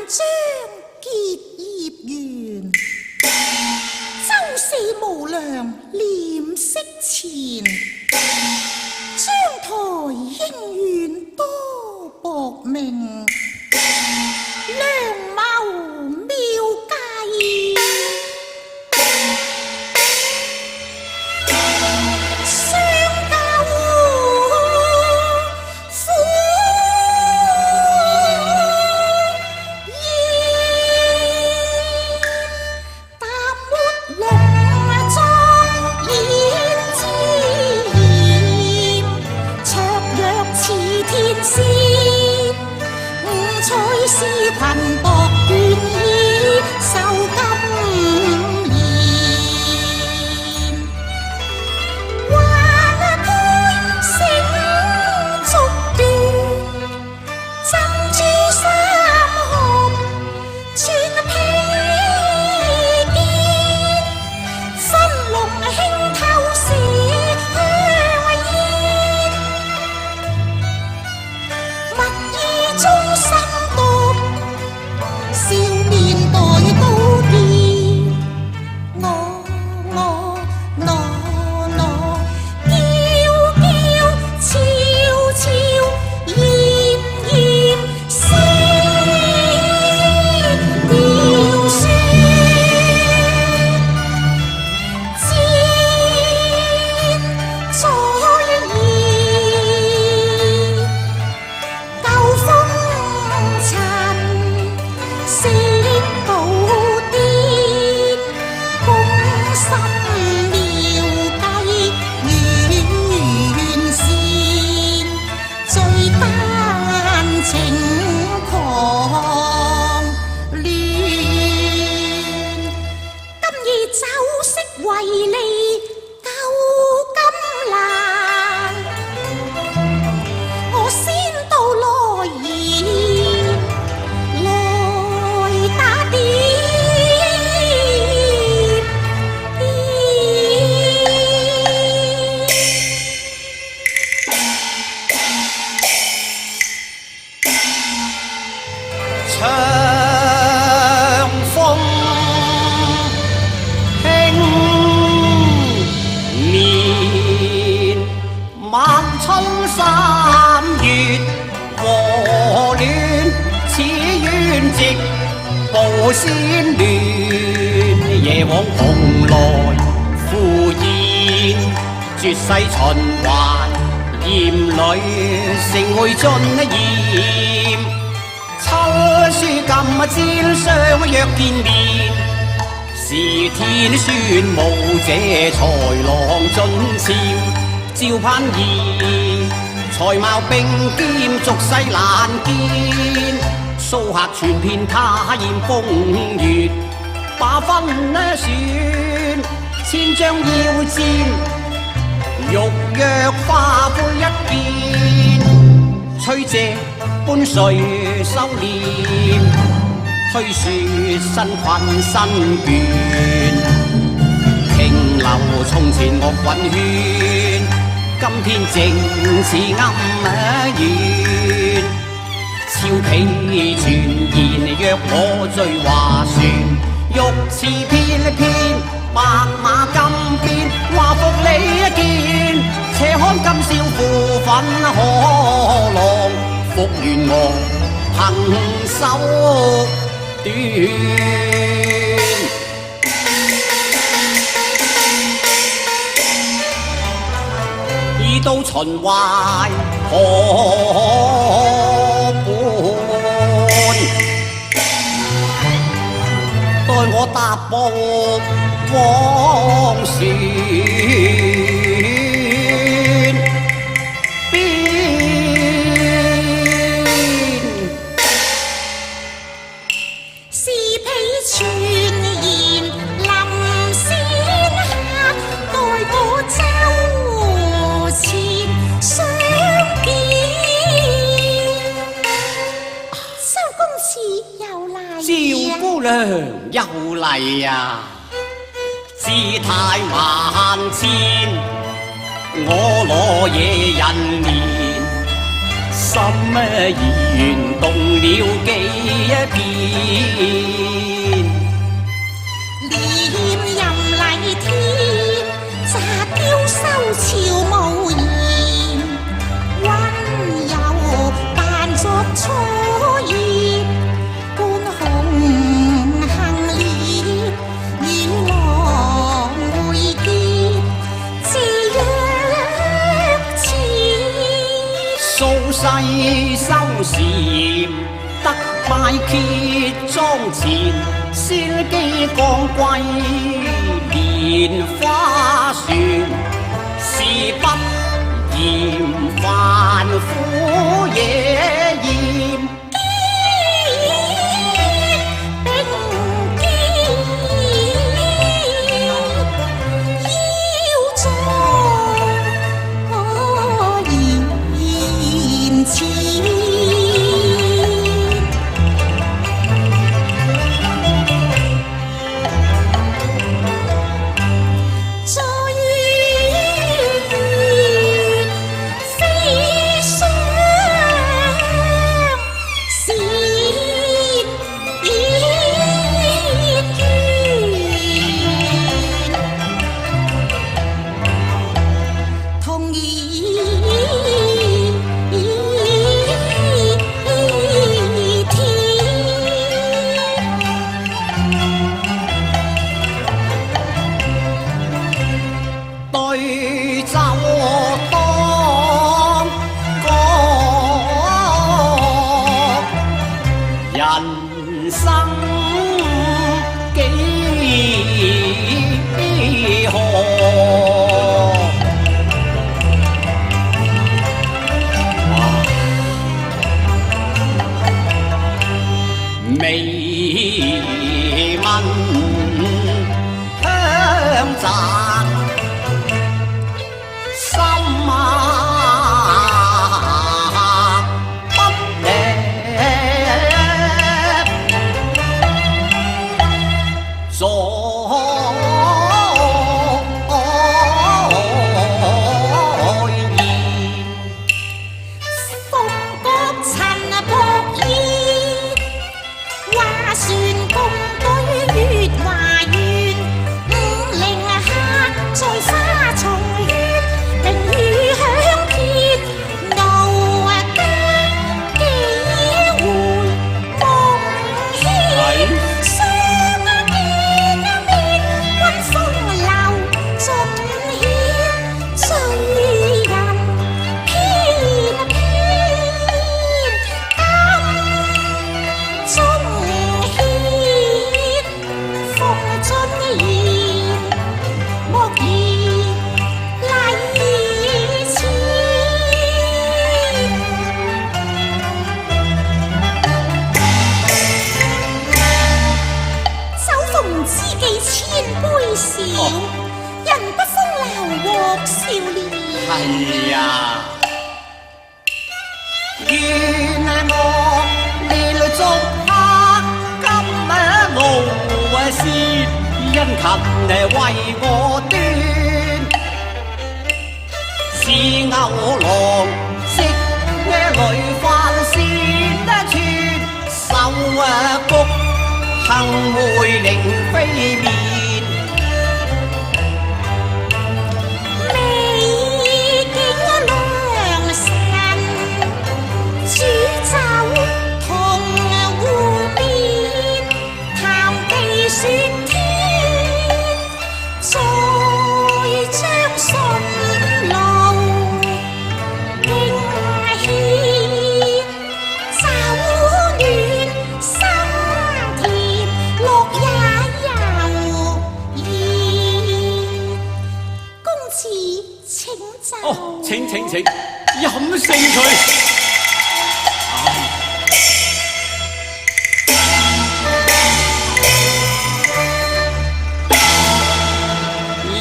將結業緣，周四無量臉色前，將台應願多薄命，良謀妙計。群薄願意受金蓮，還配成竹段，珍珠三合串披肩，分龍輕透射香煙，蜜意中心笑面待高見，叫悄悄厭厭聲調說，箭在弦，舊風塵。色寶典，攻心妙計完善，最單情狂亂，今以酒色為利救金蘭，我先到來言。打點長風輕綿，晚春三月和暖，此願直報先亂，夜往蓬萊赴宴，絕世循環，鹽裏成會盡鹽。秋書禁簪相約見面，是天宣武者才郎進朝，照盼兒才貌並肩，俗世難見。蘇客傳遍他宴風月，把分選千張腰箭，玉約花魁一件，吹借半垂收斂，推說新困新倦，瓊樓從前樂韻喧，今天正似暗怨。俏皮傳言約我醉話船，玉詞翩翩，白馬金鞭，話服你一件，且看今宵負粉可郎，復原我憑手段。已到秦淮河畔，待我踏步往船邊，是彼傳言臨仙客，待我周前相見。周公子又嚟，趙姑娘又嚟啊！姿態萬千，我攞野人面，心燃動了幾遍。念任麗天，乍嬌羞俏無言，溫柔扮作初葉，觀紅杏葉，與郎會結，這樣似。蘇西收禪得拜揭妝前，先機降貴蓮花船，是不嫌凡夫野艷。並肩腰在言前。對酒當歌，人生幾何？微聞香澤心不離，昨言鳳閣陳薄煙，畫船共對月華圓，五陵客在花叢園，明雨響遍，怒更幾回夢牽。相見面，溫風流盡顯，醉人翩翩，暗中牽風盡言，莫言禮前。酒逢知己千杯少，人不風流獲少年。係呀，願我烈燭黑金路線，殷勤為我端，似牛郎織女帆線穿，手菊幸會令飛面。美景良辰，煮酒同湖邊，談地說天，再將順路並牽，酒暖心甜，樂也悠然。公子請就。哦，請飲勝佢。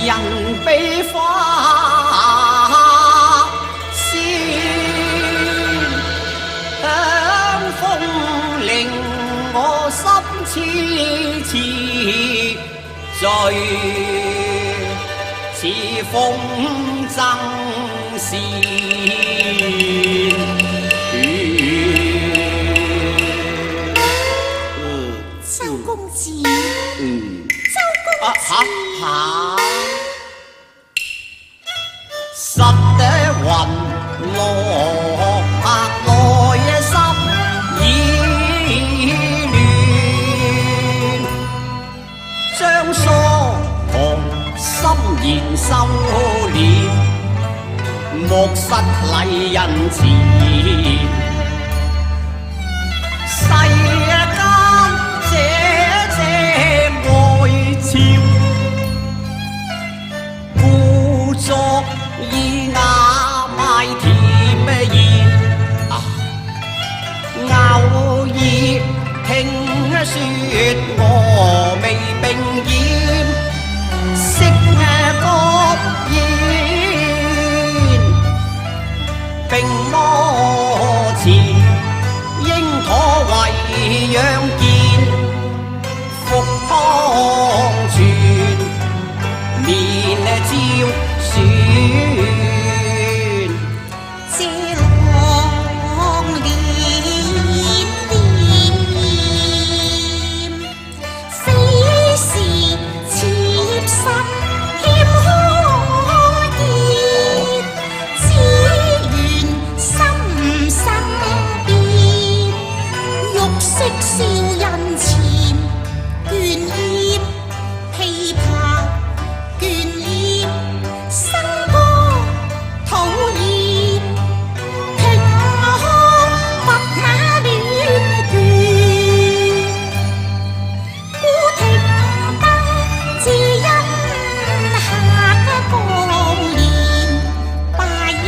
人比花鮮，香風令我心痴痴醉，似風箏線。失禮人前，世間這愛潮，故作以雅賣甜言，偶爾聽說我未並豔，識國言並摩前，應妥為養健，復湯泉面照船。笑人前，倦葉琵琶，倦葉笙歌，討厭平空拔那亂卷，古亭燈只因客光年，霸業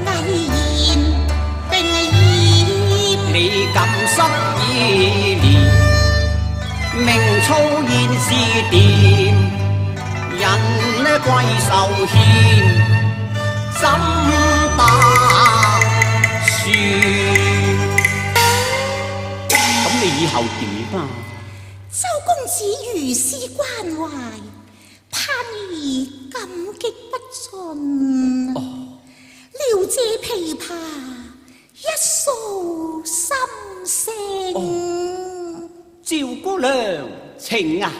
毅然並豔，你敢失意念，明操現是掂，人貴受欠，怎打算？咁你以後點啊？周公子如斯關懷，盼兒感激不盡。聊借琵琶，一訴心聲。趙姑娘，請啊！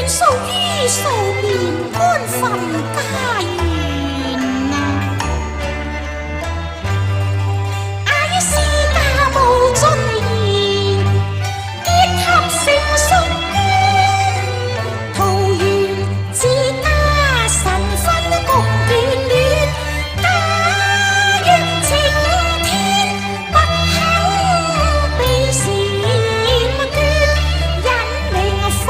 數於數年安分家園啊！愛是家無盡言，結合成熟圈，桃園自家神分共眷戀，假若晴天不肯被蟬倦，引明風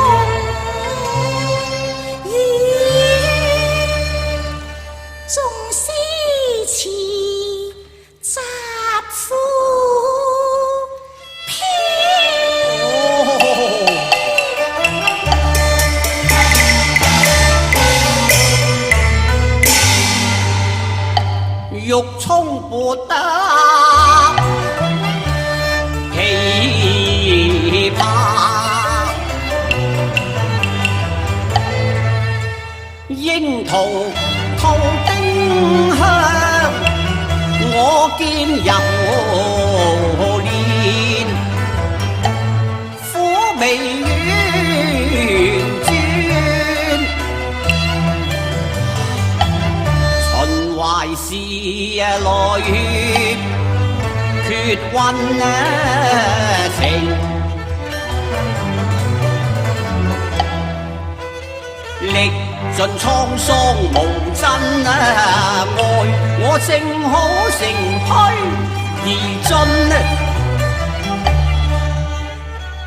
縱詩詞雜賦飄，欲衝撥得琵琶，櫻桃吐丁香，我見猶憐，苦味圓轉，秦淮是淚，決溫情。歷盡滄桑無真愛，我正好乘虛而進，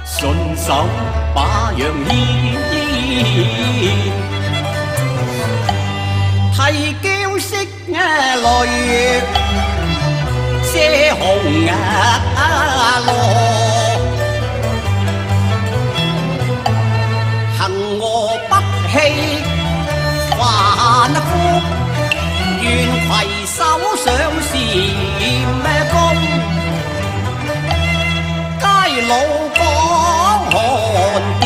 順手把楊牽，啼嬌惜淚，遮紅羅。恨我不棄凡夫。老江寒殿，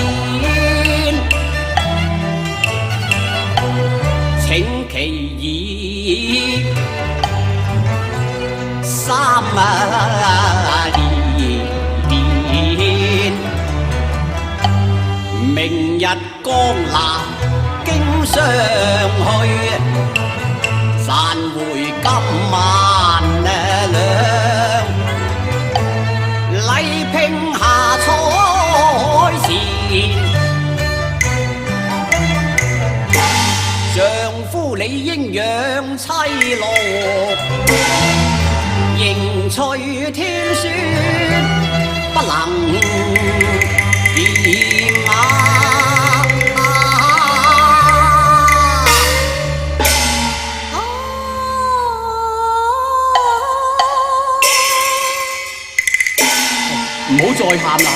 請其意三年，明日江南經相去，散會今晚兩，禮聘下彩前，丈夫理應養妻樂，迎娶天孫不能見啊！唔好再喊啦！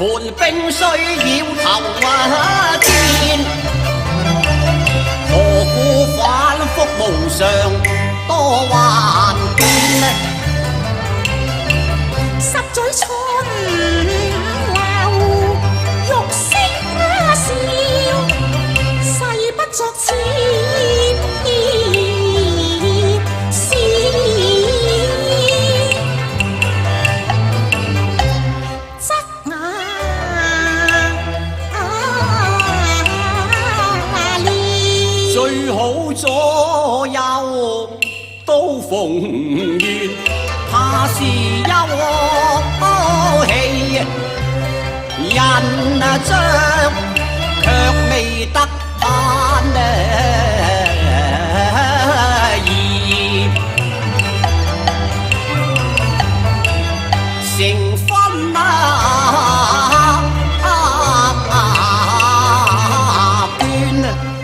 盤冰雖繞頭煎，何故反覆無常多幻變？十載春流玉聲笑，誓不作此最好左右都逢源，怕是休氣。人將，卻未得攀兒。成婚斷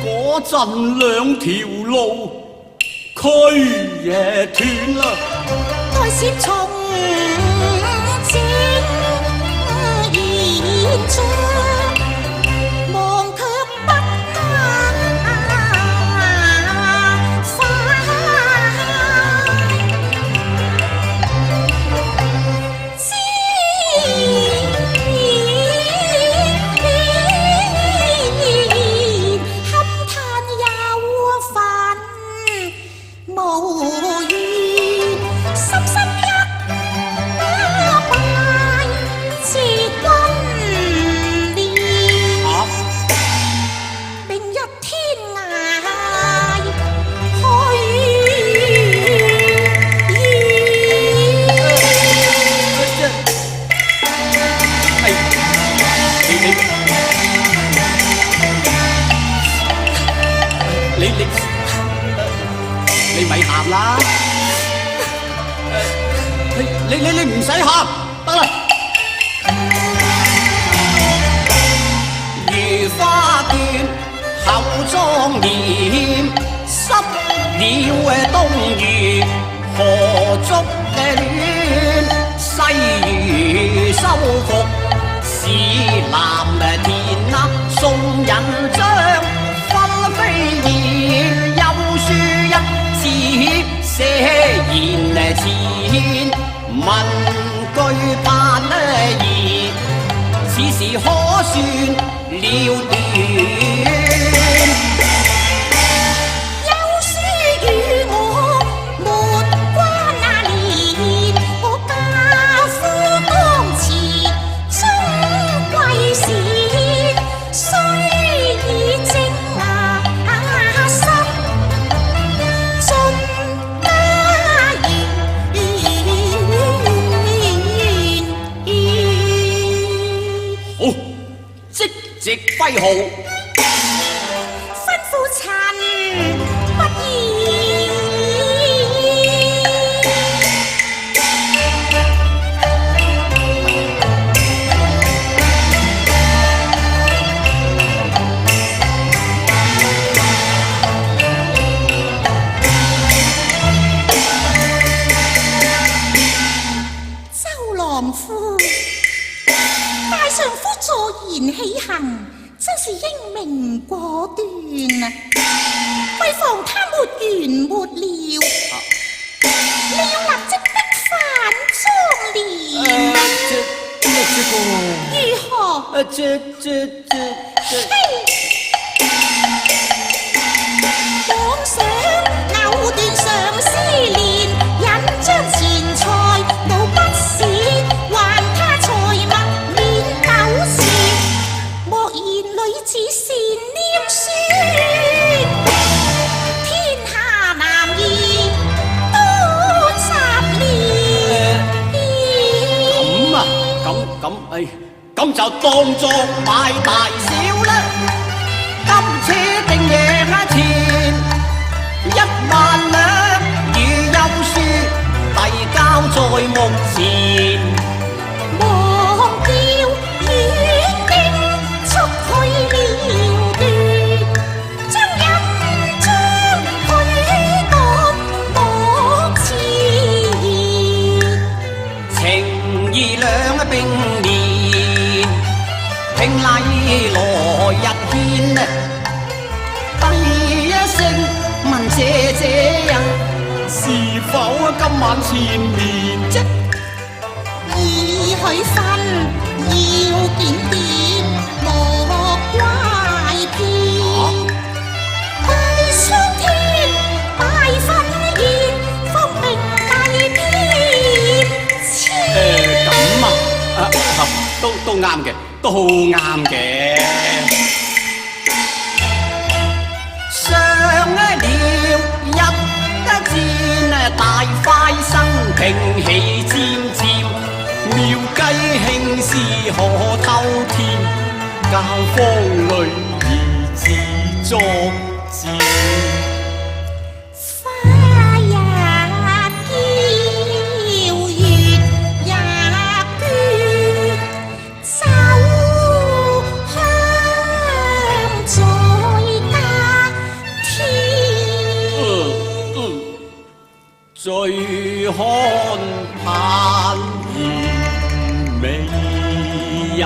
嗰陣兩條路，區也斷啦。待涉從正現象，望卻不你咪喊啦！你唔使喊，得啦。如花斷後莊嚴，濕了冬雨何足戀？西隅收復是南田啊，送人章分飛燕，休書一紙寫言前，文句盼兒，此時可算了斷。即揮號，吩咐陳不義。周郎夫，大丈夫坐言起行，真是英明果斷啊！為防他沒完沒了，你要立即逼返莊連。如何？妄想藕斷上絲連，引將錢財都不屑，還他財物免抖舌。莫言女子善念說，天下男兒多雜念。咁就當作買大小啦。今次定贏錢1萬兩，與休書遞交在目前。忘掉遠定速去了斷，將人將許國莫遲。情義兩並年，聘禮來日獻。第一聲問姐啊，是否今晚纏綿啫？已許分要檢點，莫怪騙。拜上天，拜婚宴，方明大篇。咁啊，都啱嘅，都啱嘅。上了一戰大快生，平起漸漸，妙計興是可偷天，教坊里兒自作戰。花也嬌，月也缺，酒香在家天。醉看盼兒美也，